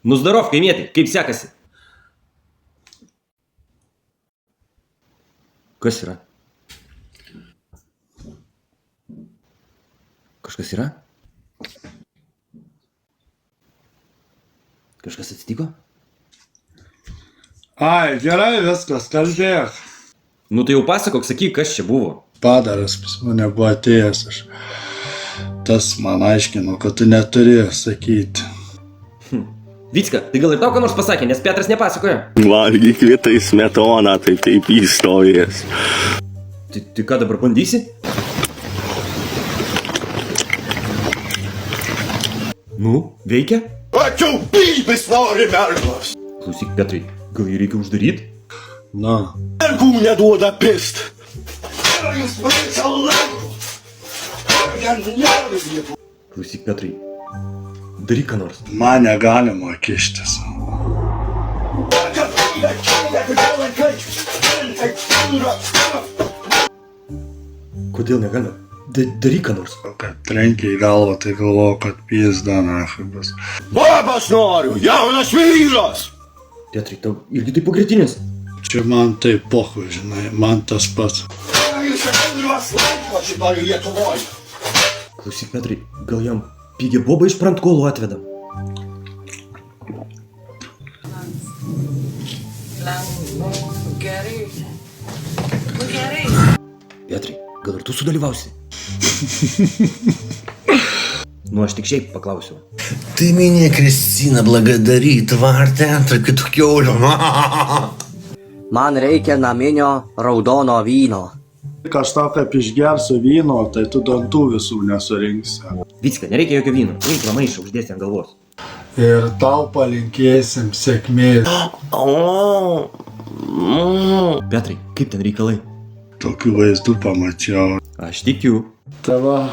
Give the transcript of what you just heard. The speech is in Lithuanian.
Nu zdarov, kaimieti, kaip sekasi? Kas yra? Kažkas yra? Kažkas atsitiko? Ai, gerai, viskas, kalbėk. Nu tai jau pasakok, sakyk, kas čia buvo. Padaras pas mane buvo atėjęs, tas man aiškino, kad tu neturi sakyti. Vicka, tai gal ir tau ką nors pasakė, nes Petras nepasakoja. Valgyk vietoj smetoną, tai taip įstojęs. Tai ką dabar bandysi? Nu, veikia? Ačiū, bybis nori mergos. Klausyk, Petrai, gal jį reikia uždaryti? Na, Mergų neduoda pist. Jūs vaisa langų. Klausyk, Petrai, daryk ką nors. man negalima kištis. Kodėl negalima? Daryk ką nors. Kad trenkia į galvą, tai galvoju, kad pizda nafai bus. Labas noriu, jaunas vyras. Petrai, tau irgi tai pagretinės? Čia man tai pohu, žinai, man tas pats. Klausyk, Petrai, gal jam pigią bobą iš prantkolų atvedam? Petrai, gal ir tu sudalyvausi? Nu, aš tik šiaip paklausiau. Ты меня, Кристина, благодари, тварь театра kitokiolio. Man reikia naminio raudono vyno. Aš tau kaip išgersiu vyno, tai tu dantų visų nesurinksi. Vicka, nereikia jokio vyno. Imk maišą, uždėsi ant galvos. Ir tau palinkėsim sėkmės. Petrai, kaip ten reikalai? Tokių vaizdų pamačiau. Aš tikiu. Tava.